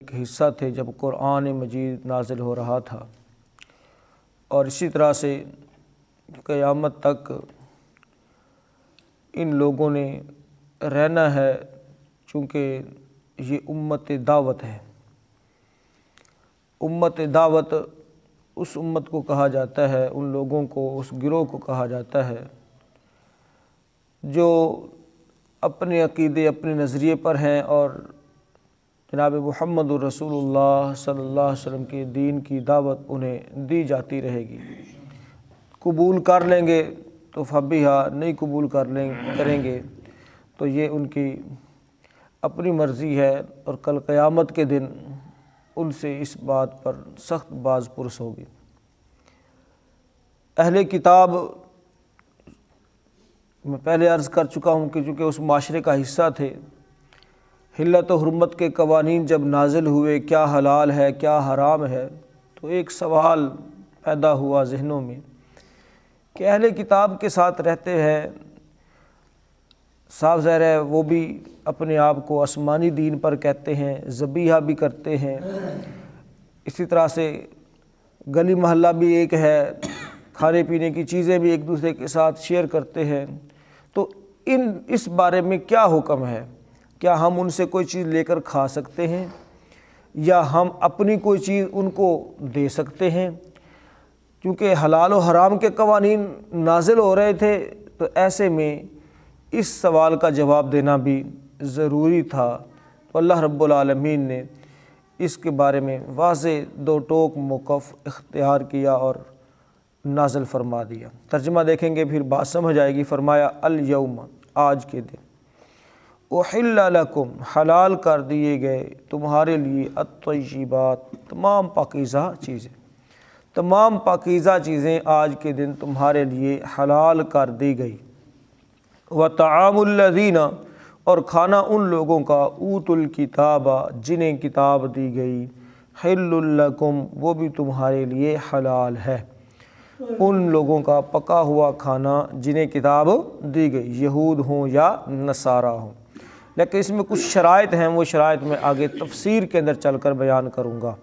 ایک حصہ تھے جب قرآن مجید نازل ہو رہا تھا، اور اسی طرح سے قیامت تک ان لوگوں نے رہنا ہے، چونکہ یہ امت دعوت ہے۔ امت دعوت اس امت کو کہا جاتا ہے، ان لوگوں کو، اس گروہ کو کہا جاتا ہے جو اپنے عقیدے، اپنے نظریے پر ہیں، اور جناب محمد رسول اللہ صلی اللہ علیہ وسلم کے دین کی دعوت انہیں دی جاتی رہے گی۔ قبول کر لیں گے تو فبیہا، نہیں قبول کریں گے تو یہ ان کی اپنی مرضی ہے، اور کل قیامت کے دن ان سے اس بات پر سخت باز پرس ہوگی۔ اہل کتاب، میں پہلے عرض کر چکا ہوں کہ چونکہ اس معاشرے کا حصہ تھے، حلت و حرمت کے قوانین جب نازل ہوئے، کیا حلال ہے کیا حرام ہے، تو ایک سوال پیدا ہوا ذہنوں میں کہ اہل کتاب کے ساتھ رہتے ہیں، صاف ظاہر ہے وہ بھی اپنے آپ کو آسمانی دین پر کہتے ہیں، ذبیحہ بھی کرتے ہیں، اسی طرح سے گلی محلہ بھی ایک ہے، کھانے پینے کی چیزیں بھی ایک دوسرے کے ساتھ شیئر کرتے ہیں، تو اس بارے میں کیا حکم ہے؟ کیا ہم ان سے کوئی چیز لے کر کھا سکتے ہیں، یا ہم اپنی کوئی چیز ان کو دے سکتے ہیں؟ کیونکہ حلال و حرام کے قوانین نازل ہو رہے تھے، تو ایسے میں اس سوال کا جواب دینا بھی ضروری تھا۔ تو اللہ رب العالمین نے اس کے بارے میں واضح دو ٹوک موقف اختیار کیا اور نازل فرما دیا۔ ترجمہ دیکھیں گے پھر بات سمجھ آئے گی۔ فرمایا الیوم، آج کے دن، احل لکم، حلال کر دیے گئے تمہارے لیے، الطیبات، تمام پاکیزہ چیزیں، تمام پاکیزہ چیزیں آج کے دن تمہارے لیے حلال کر دی گئی۔ وطعام الذین، اور کھانا ان لوگوں کا، اوتوا الکتاب، جنہیں کتاب دی گئی، حل لکم، وہ بھی تمہارے لیے حلال ہے۔ ان لوگوں کا پکا ہوا کھانا جنہیں کتاب دی گئی، یہود ہوں یا نصارہ ہوں، لیکن اس میں کچھ شرائط ہیں، وہ شرائط میں آگے تفسیر کے اندر چل کر بیان کروں گا۔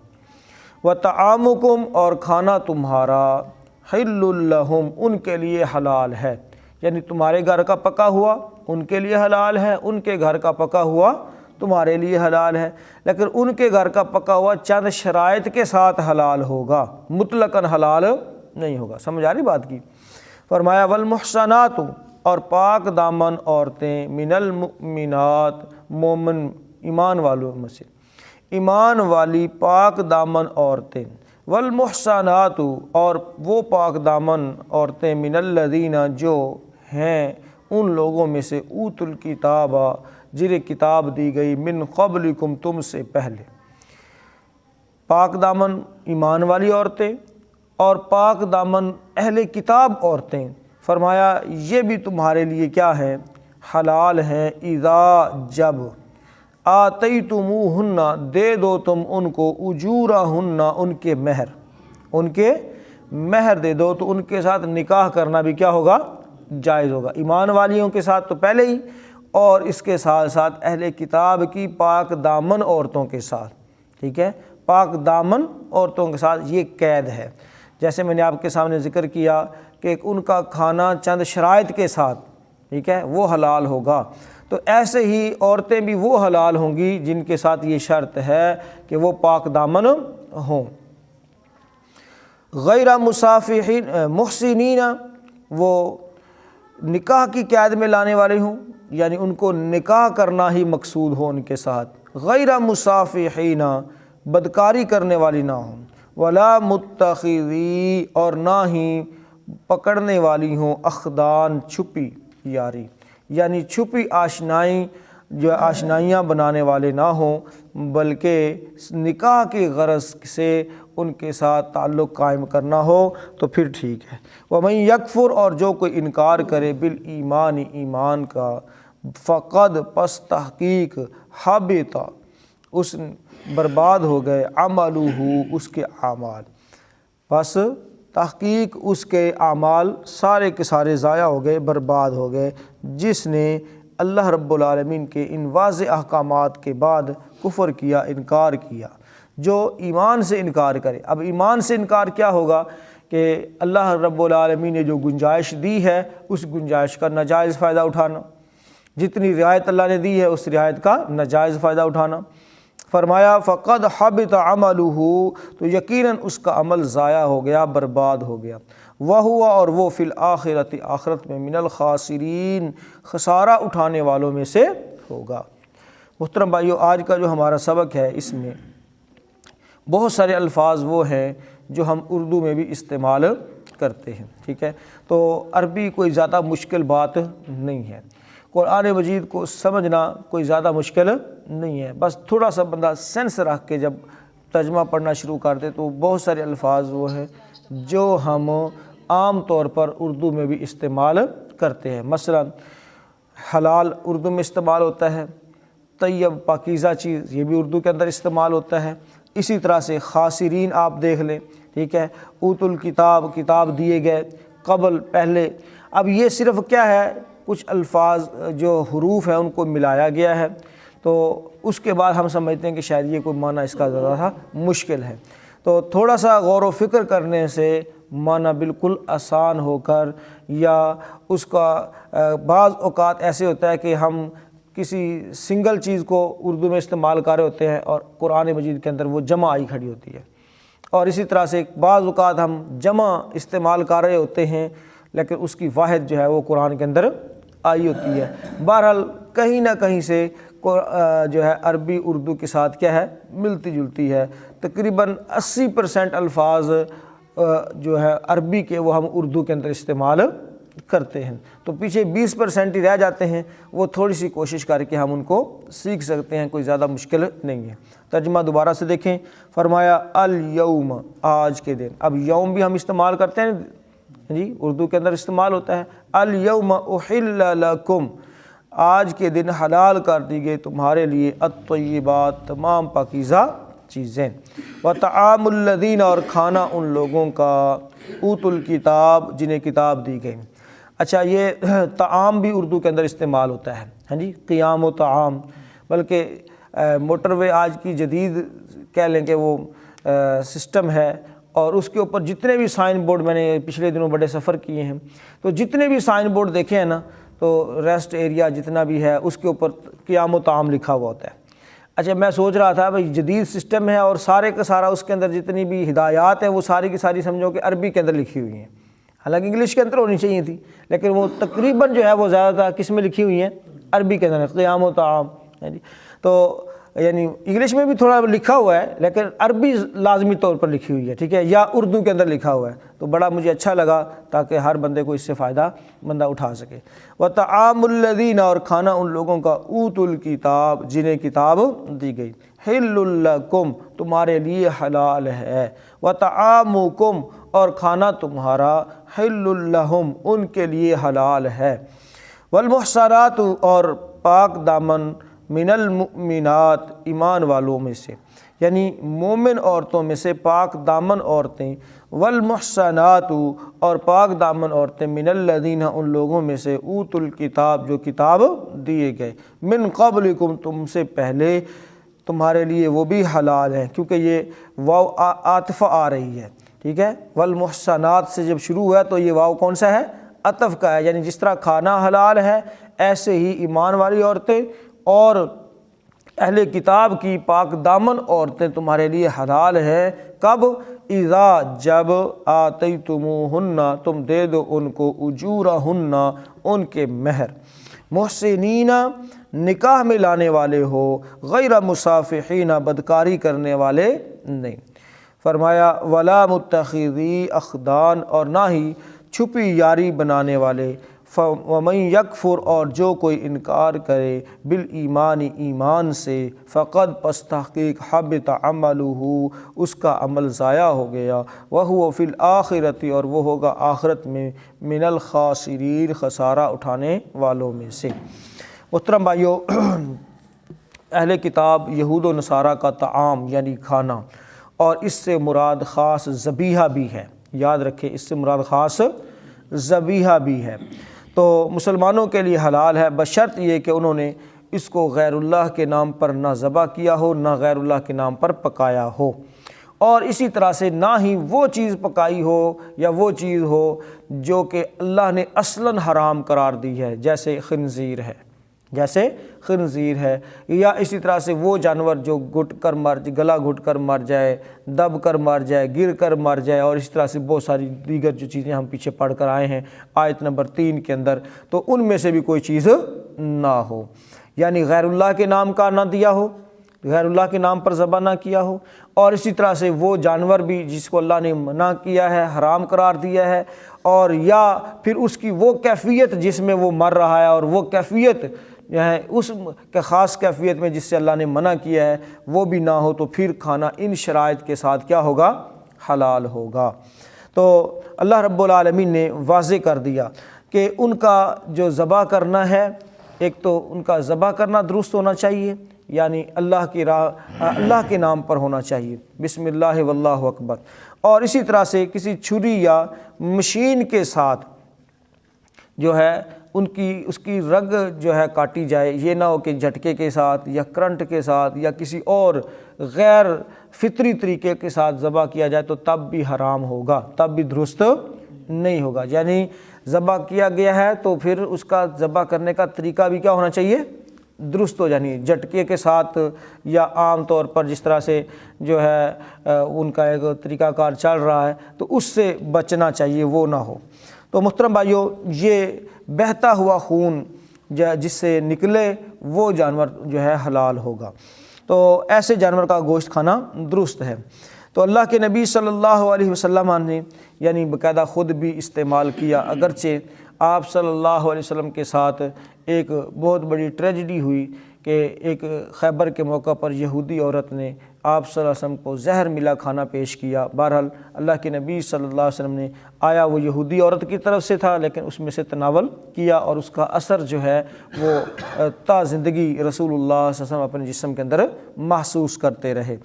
وطعامکم، اور کھانا تمہارا، حل لہم، ان کے لیے حلال ہے، یعنی تمہارے گھر کا پکا ہوا ان کے لیے حلال ہے، ان کے گھر کا پکا ہوا تمہارے لیے حلال ہے، لیکن ان کے گھر کا پکا ہوا چند شرائط کے ساتھ حلال ہوگا، مطلقاً حلال نہیں ہوگا۔ سمجھ آ رہی بات کی؟ فرمایا والمحصنات، اور پاک دامن عورتیں، من المؤمنات، مومن ایمان والوں میں سے، ایمان والی پاک دامن عورتیں، والمحصنات، اور وہ پاک دامن عورتیں، من الذین، جو ہیں ان لوگوں میں سے، اوتوا الکتاب، جنہیں کتاب دی گئی، من قبلکم، تم سے پہلے۔ پاک دامن ایمان والی عورتیں اور پاک دامن اہل کتاب عورتیں، فرمایا یہ بھی تمہارے لیے کیا ہیں؟ حلال ہیں۔ اذا، جب، آتیتموہن، دے دو تم ان کو، اجورہن، ان کے مہر دے دو، تو ان کے ساتھ نکاح کرنا بھی کیا ہوگا؟ جائز ہوگا۔ ایمان والیوں کے ساتھ تو پہلے ہی، اور اس کے ساتھ ساتھ اہل کتاب کی پاک دامن عورتوں کے ساتھ، ٹھیک ہے، پاک دامن عورتوں کے ساتھ یہ قید ہے۔ جیسے میں نے آپ کے سامنے ذکر کیا کہ ان کا کھانا چند شرائط کے ساتھ، ٹھیک ہے، وہ حلال ہوگا، تو ایسے ہی عورتیں بھی وہ حلال ہوں گی جن کے ساتھ یہ شرط ہے کہ وہ پاک دامن ہوں۔ غیر مصافحین، محسنین، وہ نکاح کی قید میں لانے والے ہوں، یعنی ان کو نکاح کرنا ہی مقصود ہو ان کے ساتھ۔ غیر مصافحین، بدکاری کرنے والی نہ ہوں۔ ولا متخذی، اور نہ ہی پکڑنے والی ہوں، اخدان، چھپی یاری، یعنی چھپی آشنائی، جو آشنائیاں بنانے والے نہ ہوں، بلکہ نکاح کی غرض سے ان کے ساتھ تعلق قائم کرنا ہو تو پھر ٹھیک ہے۔ وَمَن یکفر، اور جو کوئی انکار کرے، بالایمان، ایمان کا، فقد، پس تحقیق، حبط، اس برباد ہو گئے، عملہ، اس کے اعمال، پس تحقیق اس کے اعمال سارے کے سارے ضائع ہو گئے، برباد ہو گئے، جس نے اللہ رب العالمین کے ان واضح احکامات کے بعد کفر کیا، انکار کیا۔ جو ایمان سے انکار کرے، اب ایمان سے انکار کیا ہوگا کہ اللہ رب العالمین نے جو گنجائش دی ہے اس گنجائش کا ناجائز فائدہ اٹھانا، جتنی رعایت اللہ نے دی ہے اس رعایت کا ناجائز فائدہ اٹھانا۔ فرمایا فقد حبط عملہ، تو یقیناً اس کا عمل ضائع ہو گیا، برباد ہو گیا۔ وہو، اور وہ فی الآخرۃ، آخرت میں من الخاسرین، خسارہ اٹھانے والوں میں سے ہوگا۔ محترم بھائیو، آج کا جو ہمارا سبق ہے اس میں بہت سارے الفاظ وہ ہیں جو ہم اردو میں بھی استعمال کرتے ہیں، ٹھیک ہے؟ تو عربی کوئی زیادہ مشکل بات نہیں ہے، قرآن مجید کو سمجھنا کوئی زیادہ مشکل نہیں ہے، بس تھوڑا سا بندہ سینس رکھ کے جب ترجمہ پڑھنا شروع کر دے تو بہت سارے الفاظ وہ ہیں جو ہم عام طور پر اردو میں بھی استعمال کرتے ہیں۔ مثلا حلال اردو میں استعمال ہوتا ہے، طیب پاکیزہ چیز یہ بھی اردو کے اندر استعمال ہوتا ہے۔ اسی طرح سے خاسرین آپ دیکھ لیں، ٹھیک ہے؟ اوت الکتاب، کتاب دیے گئے، قبل، پہلے۔ اب یہ صرف کیا ہے، کچھ الفاظ جو حروف ہیں ان کو ملایا گیا ہے، تو اس کے بعد ہم سمجھتے ہیں کہ شاید یہ کوئی معنی اس کا ذرا سا مشکل ہے۔ تو تھوڑا سا غور و فکر کرنے سے معنی بالکل آسان ہو کر، یا اس کا بعض اوقات ایسے ہوتا ہے کہ ہم کسی سنگل چیز کو اردو میں استعمال کر رہے ہوتے ہیں اور قرآن مجید کے اندر وہ جمع آئی کھڑی ہوتی ہے، اور اسی طرح سے بعض اوقات ہم جمع استعمال کر رہے ہوتے ہیں لیکن اس کی واحد جو ہے وہ قرآن کے اندر آئی ہوتی ہے۔ بہرحال کہیں نہ کہیں سے جو ہے عربی اردو کے ساتھ کیا ہے، ملتی جلتی ہے۔ تقریباً 80% الفاظ جو ہے عربی کے وہ ہم اردو کے اندر استعمال کرتے ہیں، تو پیچھے 20% ہی رہ جاتے ہیں، وہ تھوڑی سی کوشش کر کے ہم ان کو سیکھ سکتے ہیں، کوئی زیادہ مشکل نہیں ہے۔ ترجمہ دوبارہ سے دیکھیں، فرمایا الیوم، آج کے دن۔ اب یوم بھی ہم استعمال کرتے ہیں جی، اردو کے اندر استعمال ہوتا ہے۔ الیوم احل لکم، آج کے دن حلال کر دی گئی تمہارے لیے الطیبات، تمام پاکیزہ چیزیں، وطعام الذین، اور کھانا ان لوگوں کا اوت الکتاب، جنہیں کتاب دی گئی۔ اچھا، یہ طعام بھی اردو کے اندر استعمال ہوتا ہے، ہاں جی، قیام و طعام، بلکہ موٹر وے آج کی جدید کہہ لیں کہ وہ سسٹم ہے، اور اس کے اوپر جتنے بھی سائن بورڈ، میں نے پچھلے دنوں بڑے سفر کیے ہیں، تو جتنے بھی سائن بورڈ دیکھے ہیں نا، تو ریسٹ ایریا جتنا بھی ہے اس کے اوپر قیام و طعام لکھا ہوا ہوتا ہے۔ اچھا، میں سوچ رہا تھا بھائی جدید سسٹم ہے اور سارے کا سارا اس کے اندر جتنی بھی ہدایات ہیں وہ ساری کی ساری سمجھو کہ عربی کے اندر لکھی ہوئی ہیں، حالانکہ انگلش کے اندر ہونی چاہیے تھی، لیکن وہ تقریباً جو ہے وہ زیادہ تر کس میں لکھی ہوئی ہیں، عربی کے اندر، قیام و طعام، تو یعنی انگلش میں بھی تھوڑا لکھا ہوا ہے لیکن عربی لازمی طور پر لکھی ہوئی ہے، ٹھیک ہے، یا اردو کے اندر لکھا ہوا ہے، تو بڑا مجھے اچھا لگا تاکہ ہر بندے کو اس سے فائدہ بندہ اٹھا سکے۔ وطعام الذین، اور کھانا ان لوگوں کا اوت الکتاب، جنہیں کتاب دی گئی، حل لکم، تمہارے لیے حلال ہے، وطعامکم، اور کھانا تمہارا حل لہم، ان کے لیے حلال ہے، والمحصنات، اور پاک دامن، من المؤمنات، ایمان والوں میں سے، یعنی مومن عورتوں میں سے پاک دامن عورتیں، والمحصنات، اور پاک دامن عورتیں، من الذین، ان لوگوں میں سے، اوت الکتاب، جو کتاب دیے گئے، من قبلکم، تم سے پہلے، تمہارے لیے وہ بھی حلال ہیں، کیونکہ یہ واو عاطفہ آ رہی ہے، ٹھیک ہے، والمحصنات سے جب شروع ہوا تو یہ واو کون سا ہے، عطف کا ہے، یعنی جس طرح کھانا حلال ہے ایسے ہی ایمان والی عورتیں اور اہل کتاب کی پاک دامن عورتیں تمہارے لیے حلال ہیں۔ کب؟ اذا، جب، آتیتموہن، تم دے دو ان کو، اجورہن، ان کے مہر، محسنین، نکاح میں لانے والے ہو، غیر مصافحین، بدکاری کرنے والے نہیں۔ فرمایا ولا متخذی اخدان، اور نہ ہی چھپی یاری بنانے والے، ومن یکفر، اور جو کوئی انکار کرے، بالایمان، ایمان سے، فقد، پس تحقیق، حبط عملہ، اس کا عمل ضائع ہو گیا، وہو فی الآخرۃ، اور وہ ہوگا آخرت میں، من الخاسرین، خسارہ اٹھانے والوں میں سے۔ محترم بھائیو، اہل کتاب یہود و نصارہ کا طعام یعنی کھانا، اور اس سے مراد خاص ذبیحہ بھی ہے، یاد رکھیں اس سے مراد خاص ذبیحہ بھی ہے۔ تو مسلمانوں کے لیے حلال ہے، بشرط یہ کہ انہوں نے اس کو غیر اللہ کے نام پر نہ ذبح کیا ہو، نہ غیر اللہ کے نام پر پکایا ہو، اور اسی طرح سے نہ ہی وہ چیز پکائی ہو یا وہ چیز ہو جو کہ اللہ نے اصلاً حرام قرار دی ہے، جیسے خنزیر ہے، یا اسی طرح سے وہ جانور جو گلا گھٹ کر مر جائے، دب کر مر جائے، گر کر مر جائے، اور اس طرح سے بہت ساری دیگر جو چیزیں ہم پیچھے پڑھ کر آئے ہیں آیت نمبر 3 کے اندر، تو ان میں سے بھی کوئی چیز نہ ہو، یعنی غیر اللہ کے نام کا نہ دیا ہو، غیر اللہ کے نام پر ذبح نہ کیا ہو، اور اسی طرح سے وہ جانور بھی جس کو اللہ نے منع کیا ہے، حرام قرار دیا ہے، اور یا پھر اس کی وہ کیفیت جس میں وہ مر رہا ہے، اور وہ کیفیت اس کے خاص کیفیت میں جس سے اللہ نے منع کیا ہے وہ بھی نہ ہو، تو پھر کھانا ان شرائط کے ساتھ کیا ہوگا؟ حلال ہوگا۔ تو اللہ رب العالمین نے واضح کر دیا کہ ان کا جو ذبح کرنا ہے، ایک تو ان کا ذبح کرنا درست ہونا چاہیے، یعنی اللہ کے نام پر ہونا چاہیے، بسم اللہ واللہ اکبر، اور اسی طرح سے کسی چھری یا مشین کے ساتھ جو ہے اس کی رگ جو ہے کاٹی جائے، یہ نہ ہو کہ جھٹکے کے ساتھ یا کرنٹ کے ساتھ یا کسی اور غیر فطری طریقے کے ساتھ ذبح کیا جائے تو تب بھی حرام ہوگا، تب بھی درست نہیں ہوگا۔ یعنی ذبح کیا گیا ہے تو پھر اس کا ذبح کرنے کا طریقہ بھی کیا ہونا چاہیے؟ درست ہو، یعنی جھٹکے کے ساتھ یا عام طور پر جس طرح سے جو ہے ان کا ایک طریقہ کار چل رہا ہے تو اس سے بچنا چاہیے، وہ نہ ہو۔ تو محترم بھائیو، یہ بہتا ہوا خون جس سے نکلے وہ جانور جو ہے حلال ہوگا، تو ایسے جانور کا گوشت کھانا درست ہے۔ تو اللہ کے نبی صلی اللہ علیہ وسلم نے یعنی باقاعدہ خود بھی استعمال کیا، اگرچہ آپ صلی اللہ علیہ وسلم کے ساتھ ایک بہت بڑی ٹریجڈی ہوئی کہ ایک خیبر کے موقع پر یہودی عورت نے آپ صلی اللہ علیہ وسلم کو زہر ملا کھانا پیش کیا۔ بہرحال اللہ کے نبی صلی اللہ علیہ وسلم نے آیا وہ یہودی عورت کی طرف سے تھا، لیکن اس میں سے تناول کیا، اور اس کا اثر جو ہے وہ تا زندگی رسول اللہ صلی اللہ علیہ وسلم اپنے جسم کے اندر محسوس کرتے رہے۔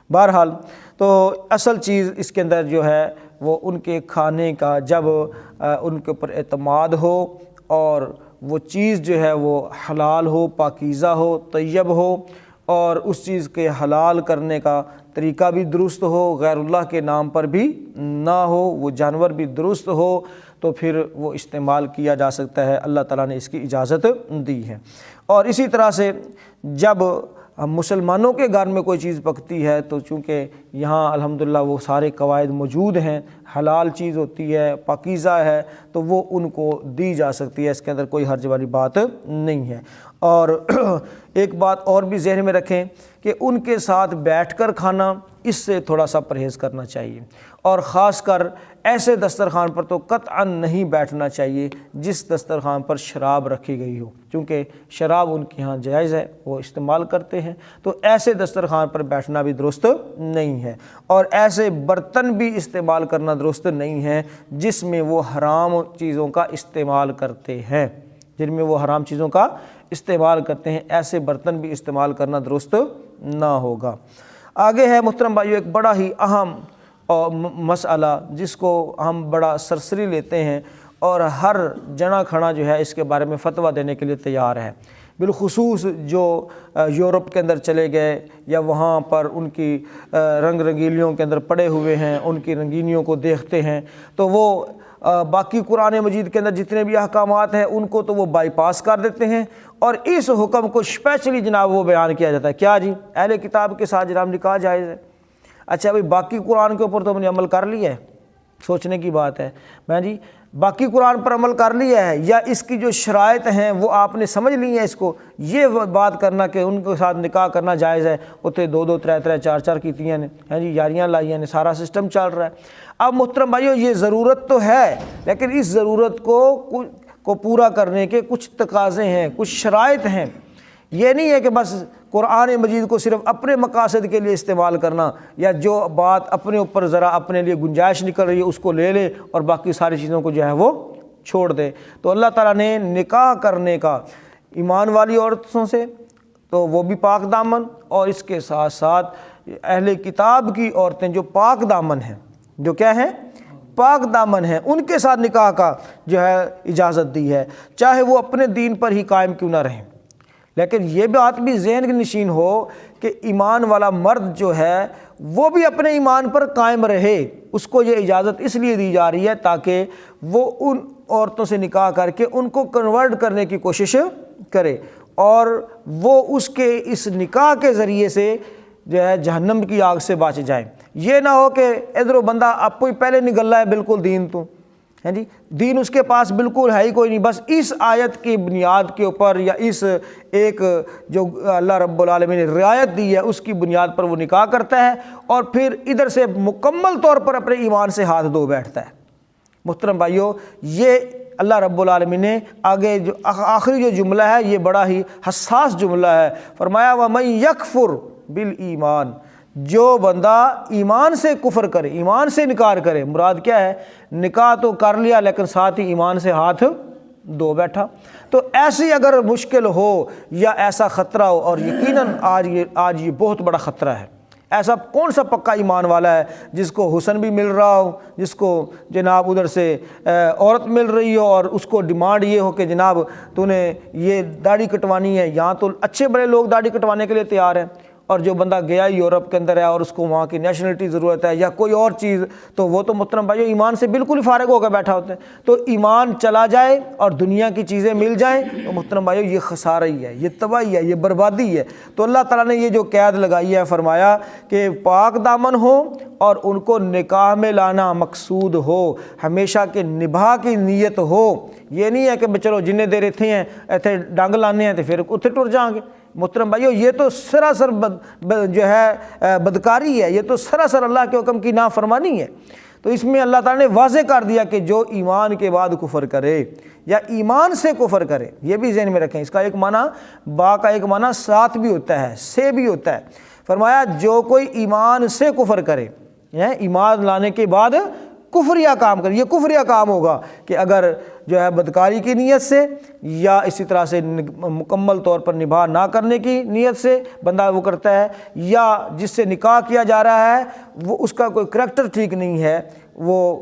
بہرحال تو اصل چیز اس کے اندر جو ہے وہ ان کے کھانے کا، جب ان کے اوپر اعتماد ہو اور وہ چیز جو ہے وہ حلال ہو، پاکیزہ ہو، طیب ہو، اور اس چیز کے حلال کرنے کا طریقہ بھی درست ہو، غیر اللہ کے نام پر بھی نہ ہو، وہ جانور بھی درست ہو، تو پھر وہ استعمال کیا جا سکتا ہے، اللہ تعالیٰ نے اس کی اجازت دی ہے۔ اور اسی طرح سے جب مسلمانوں کے گھر میں کوئی چیز پکتی ہے تو چونکہ یہاں الحمدللہ وہ سارے قواعد موجود ہیں، حلال چیز ہوتی ہے، پاکیزہ ہے، تو وہ ان کو دی جا سکتی ہے، اس کے اندر کوئی حرج والی بات نہیں ہے۔ اور ایک بات اور بھی ذہن میں رکھیں کہ ان کے ساتھ بیٹھ کر کھانا، اس سے تھوڑا سا پرہیز کرنا چاہیے، اور خاص کر ایسے دسترخوان پر تو قطعاً نہیں بیٹھنا چاہیے جس دسترخوان پر شراب رکھی گئی ہو، کیونکہ شراب ان کے ہاں جائز ہے، وہ استعمال کرتے ہیں، تو ایسے دسترخوان پر بیٹھنا بھی درست نہیں ہے، اور ایسے برتن بھی استعمال کرنا درست نہیں ہے جس میں وہ حرام چیزوں کا استعمال کرتے ہیں، ایسے برتن بھی استعمال کرنا درست نہ ہوگا۔ آگے ہے محترم بھائیو ایک بڑا ہی اہم مسئلہ جس کو ہم بڑا سرسری لیتے ہیں، اور ہر جنا کھڑا جو ہے اس کے بارے میں فتویٰ دینے کے لیے تیار ہے، بالخصوص جو یورپ کے اندر چلے گئے یا وہاں پر ان کی رنگ رنگیلیوں کے اندر پڑے ہوئے ہیں، ان کی رنگینیوں کو دیکھتے ہیں، تو وہ باقی قرآن مجید کے اندر جتنے بھی احکامات ہیں ان کو تو وہ بائی پاس کر دیتے ہیں، اور اس حکم کو اسپیشلی جناب وہ بیان کیا جاتا ہے، کیا جی؟ اہل کتاب کے ساتھ جناب نکاح جائز ہے۔ اچھا بھائی، باقی قرآن کے اوپر تو ہم نے عمل کر لیا ہے، سوچنے کی بات ہے، میں جی باقی قرآن پر عمل کر لیا ہے، یا اس کی جو شرائط ہیں وہ آپ نے سمجھ لی ہیں؟ اس کو یہ بات کرنا کہ ان کے ساتھ نکاح کرنا جائز ہے، اتنے 2 3 4 کیتیاں نے، ہیں جی یاریاں لائیاں نے، سارا سسٹم چل رہا ہے۔ اب محترم بھائیو، یہ ضرورت تو ہے، لیکن اس ضرورت کو پورا کرنے کے کچھ تقاضے ہیں، کچھ شرائط ہیں۔ یہ نہیں ہے کہ بس قرآن مجید کو صرف اپنے مقاصد کے لیے استعمال کرنا، یا جو بات اپنے اوپر ذرا اپنے لیے گنجائش نکل رہی ہے اس کو لے لے اور باقی ساری چیزوں کو جو ہے وہ چھوڑ دے۔ تو اللہ تعالیٰ نے نکاح کرنے کا ایمان والی عورتوں سے تو وہ بھی پاک دامن، اور اس کے ساتھ ساتھ اہل کتاب کی عورتیں جو پاک دامن ہیں، جو کیا ہیں؟ پاک دامن ہیں ان کے ساتھ نکاح کا جو ہے اجازت دی ہے، چاہے وہ اپنے دین پر ہی قائم کیوں نہ رہیں۔ لیکن یہ بات بھی ذہن کی نشین ہو کہ ایمان والا مرد جو ہے وہ بھی اپنے ایمان پر قائم رہے، اس کو یہ اجازت اس لیے دی جا رہی ہے تاکہ وہ ان عورتوں سے نکاح کر کے ان کو کنورٹ کرنے کی کوشش کرے اور وہ اس کے اس نکاح کے ذریعے سے جو ہے جہنم کی آگ سے بچ جائیں۔ یہ نہ ہو کہ ادھر بندہ آپ کو ہی پہلے نگلا ہے بالکل دین تو ہے جی، دین اس کے پاس بالکل ہے ہی کوئی نہیں، بس اس آیت کی بنیاد کے اوپر یا اس ایک جو اللہ رب العالمین نے رعایت دی ہے اس کی بنیاد پر وہ نکاح کرتا ہے اور پھر ادھر سے مکمل طور پر اپنے ایمان سے ہاتھ دھو بیٹھتا ہے۔ محترم بھائیو، یہ اللہ رب العالمین نے آگے جو آخری جو جملہ ہے یہ بڑا ہی حساس جملہ ہے، فرمایا وَمَن يَكْفُرْ بِالْإِيمَانِ، جو بندہ ایمان سے کفر کرے، ایمان سے انکار کرے، مراد کیا ہے؟ نکاح تو کر لیا لیکن ساتھ ہی ایمان سے ہاتھ دھو بیٹھا۔ تو ایسی اگر مشکل ہو یا ایسا خطرہ ہو، اور یقیناً آج یہ بہت بڑا خطرہ ہے، ایسا کون سا پکا ایمان والا ہے جس کو حسن بھی مل رہا ہو، جس کو جناب ادھر سے عورت مل رہی ہو اور اس کو ڈیمانڈ یہ ہو کہ جناب تو نے یہ داڑھی کٹوانی ہے، یہاں تو اچھے بڑے لوگ داڑھی کٹوانے کے لیے تیار ہیں، اور جو بندہ گیا یورپ کے اندر ہے اور اس کو وہاں کی نیشنلٹی ضرورت ہے یا کوئی اور چیز، تو وہ تو محترم بھائیو ایمان سے بالکل ہی فارغ ہو کر بیٹھا ہوتا ہے۔ تو ایمان چلا جائے اور دنیا کی چیزیں مل جائیں تو محترم بھائیو یہ خسارہ ہی ہے، یہ تباہی ہے، یہ بربادی ہے۔ تو اللہ تعالیٰ نے یہ جو قید لگائی ہے، فرمایا کہ پاک دامن ہو اور ان کو نکاح میں لانا مقصود ہو، ہمیشہ کے نباہ کی نیت ہو۔ یہ نہیں ہے کہ چلو جنہیں دیر اتنے ہیں ایتھے ڈنگ لانے ہیں تو پھر اتنے ٹر جائیں گے۔ محترم بھائیو یہ تو سراسر جو ہے بدکاری ہے، یہ تو سراسر اللہ کے حکم کی نافرمانی ہے۔ تو اس میں اللہ تعالیٰ نے واضح کر دیا کہ جو ایمان کے بعد کفر کرے یا ایمان سے کفر کرے، یہ بھی ذہن میں رکھیں، اس کا ایک معنی با کا ایک معنی ساتھ بھی ہوتا ہے، سے بھی ہوتا ہے۔ فرمایا جو کوئی ایمان سے کفر کرے، ایمان لانے کے بعد کفریہ کام کرے، یہ کفریہ کام ہوگا کہ اگر جو ہے بدکاری کی نیت سے یا اسی طرح سے مکمل طور پر نباہ نہ کرنے کی نیت سے بندہ وہ کرتا ہے، یا جس سے نکاح کیا جا رہا ہے وہ اس کا کوئی کریکٹر ٹھیک نہیں ہے، وہ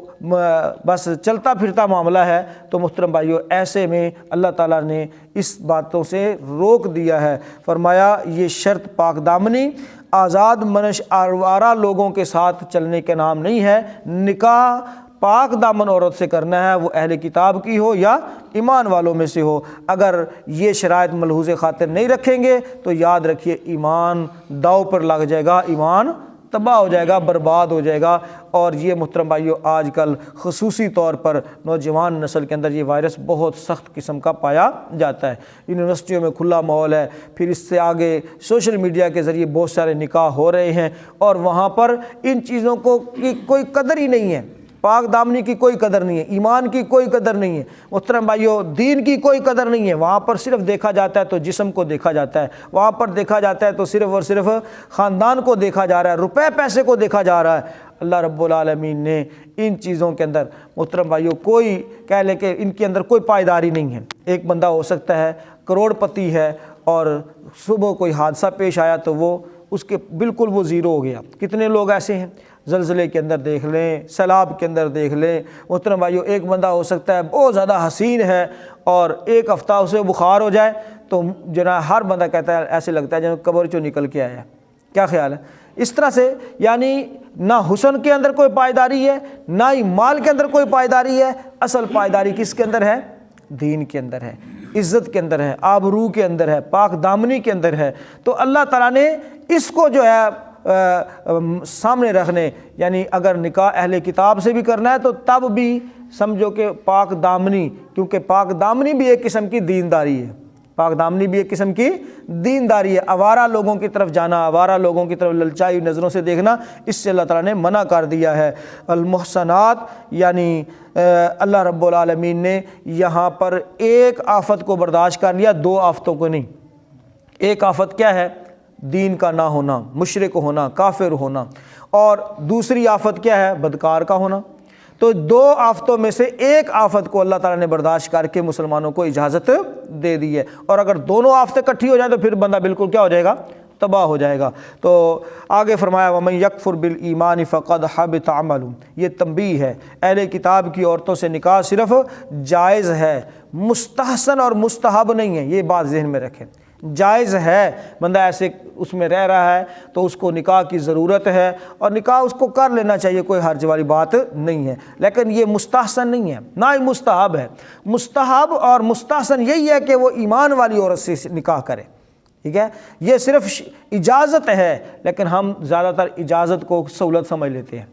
بس چلتا پھرتا معاملہ ہے، تو محترم بھائیو ایسے میں اللہ تعالیٰ نے اس باتوں سے روک دیا ہے۔ فرمایا یہ شرط پاک دامنی آزاد منش آوارہ لوگوں کے ساتھ چلنے کے نام نہیں ہے، نکاح پاک دامن عورت سے کرنا ہے، وہ اہل کتاب کی ہو یا ایمان والوں میں سے ہو۔ اگر یہ شرائط ملحوظ خاطر نہیں رکھیں گے تو یاد رکھیے ایمان داؤ پر لگ جائے گا، ایمان تباہ ہو جائے گا، برباد ہو جائے گا۔ اور یہ محترم بھائیو آج کل خصوصی طور پر نوجوان نسل کے اندر یہ وائرس بہت سخت قسم کا پایا جاتا ہے۔ یونیورسٹیوں میں کھلا ماحول ہے، پھر اس سے آگے سوشل میڈیا کے ذریعے بہت سارے نکاح ہو رہے ہیں اور وہاں پر ان چیزوں کی کوئی قدر ہی نہیں ہے، پاک دامنی کی کوئی قدر نہیں ہے، ایمان کی کوئی قدر نہیں ہے، محترم بھائیو دین کی کوئی قدر نہیں ہے۔ وہاں پر صرف دیکھا جاتا ہے تو جسم کو دیکھا جاتا ہے، وہاں پر دیکھا جاتا ہے تو صرف اور صرف خاندان کو دیکھا جا رہا ہے، روپے پیسے کو دیکھا جا رہا ہے۔ اللہ رب العالمین نے ان چیزوں کے اندر محترم بھائیو کوئی کہہ لے کہ ان کے اندر کوئی پائیداری نہیں ہے۔ ایک بندہ ہو سکتا ہے کروڑ پتی ہے اور صبح کوئی حادثہ پیش آیا تو وہ اس کے بالکل وہ زیرو ہو گیا۔ کتنے لوگ ایسے ہیں، زلزلے کے اندر دیکھ لیں، سیلاب کے اندر دیکھ لیں۔ محترم بھائیو ایک بندہ ہو سکتا ہے بہت زیادہ حسین ہے اور ایک ہفتہ اسے بخار ہو جائے تو جناب ہر بندہ کہتا ہے ایسے لگتا ہے جب قبر چوں نکل کے آیا ہے۔ کیا خیال ہے؟ اس طرح سے یعنی نہ حسن کے اندر کوئی پائیداری ہے، نہ ہی مال کے اندر کوئی پائیداری ہے۔ اصل پائیداری کس کے اندر ہے؟ دین کے اندر ہے، عزت کے اندر ہے، آبرو کے اندر ہے، پاک دامنی کے اندر ہے۔ تو اللہ تعالیٰ نے اس کو جو ہے سامنے رکھنے، یعنی اگر نکاح اہل کتاب سے بھی کرنا ہے تو تب بھی سمجھو کہ پاک دامنی، کیونکہ پاک دامنی بھی ایک قسم کی دینداری ہے، پاک دامنی بھی ایک قسم کی دینداری ہے۔ آوارہ لوگوں کی طرف جانا، آوارہ لوگوں کی طرف للچائی نظروں سے دیکھنا، اس سے اللہ تعالیٰ نے منع کر دیا ہے۔ المحصنات یعنی اللہ رب العالمین نے یہاں پر ایک آفت کو برداشت کر لیا، دو آفتوں کو نہیں۔ ایک آفت کیا ہے؟ دین کا نہ ہونا، مشرک ہونا، کافر ہونا، اور دوسری آفت کیا ہے؟ بدکار کا ہونا۔ تو دو آفتوں میں سے ایک آفت کو اللہ تعالیٰ نے برداشت کر کے مسلمانوں کو اجازت دے دی ہے، اور اگر دونوں آفتیں اکٹھی ہو جائیں تو پھر بندہ بالکل کیا ہو جائے گا؟ تباہ ہو جائے گا۔ تو آگے فرمایا وَمَن يَكْفُرْ بِالْإِيمَانِ فَقَدْ حَبِطَ عَمَلُهُ، یہ تنبیہ ہے، اہل کتاب کی عورتوں سے نکاح صرف جائز ہے، مستحسن اور مستحب نہیں ہے، یہ بات ذہن میں رکھیں۔ جائز ہے، بندہ ایسے اس میں رہ رہا ہے تو اس کو نکاح کی ضرورت ہے اور نکاح اس کو کر لینا چاہیے، کوئی حرج والی بات نہیں ہے، لیکن یہ مستحسن نہیں ہے، نہ ہی مستحب ہے۔ مستحب اور مستحسن یہی ہے کہ وہ ایمان والی عورت سے نکاح کرے، ٹھیک ہے، یہ صرف اجازت ہے، لیکن ہم زیادہ تر اجازت کو سہولت سمجھ لیتے ہیں۔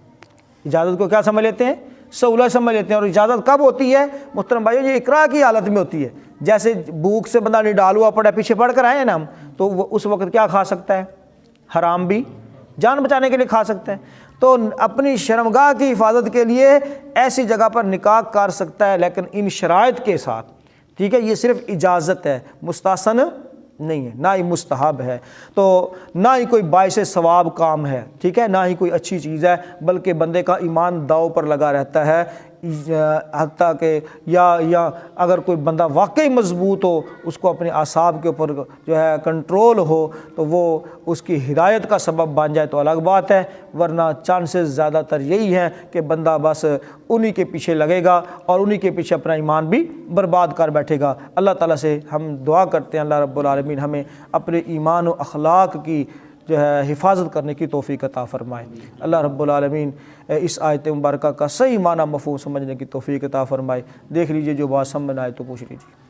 اجازت کو کیا سمجھ لیتے ہیں؟ سہولت سمجھ لیتے ہیں۔ اور اجازت کب ہوتی ہے محترم بھائیو؟ یہ اکراہ کی حالت میں ہوتی ہے۔ جیسے بھوک سے بندہ نہیں ڈال ہوا پڑا، پیچھے پڑھ کر آئے ہیں نا ہم، تو وہ اس وقت کیا کھا سکتا ہے؟ حرام بھی جان بچانے کے لیے کھا سکتا ہے۔ تو اپنی شرمگاہ کی حفاظت کے لیے ایسی جگہ پر نکاح کر سکتا ہے، لیکن ان شرائط کے ساتھ، ٹھیک ہے، یہ صرف اجازت ہے، مستحسن نہیں ہے، نہ ہی مستحب ہے، تو نہ ہی کوئی باعث ثواب کام ہے، ٹھیک ہے، نہ ہی کوئی اچھی چیز ہے، بلکہ بندے کا ایمان داؤ پر لگا رہتا ہے، حتیٰ کہ یا اگر کوئی بندہ واقعی مضبوط ہو، اس کو اپنے اعصاب کے اوپر جو ہے کنٹرول ہو، تو وہ اس کی ہدایت کا سبب بن جائے تو الگ بات ہے، ورنہ چانسز زیادہ تر یہی ہیں کہ بندہ بس انہی کے پیچھے لگے گا اور انہی کے پیچھے اپنا ایمان بھی برباد کر بیٹھے گا۔ اللہ تعالیٰ سے ہم دعا کرتے ہیں اللہ رب العالمین ہمیں اپنے ایمان و اخلاق کی جو ہے حفاظت کرنے کی توفیق عطا فرمائے۔ اللہ رب العالمین اس آیت مبارکہ کا صحیح معنی مفہوم سمجھنے کی توفیق عطا فرمائے۔ دیکھ لیجئے جو بات سمجھ آئے تو پوچھ لیجیے۔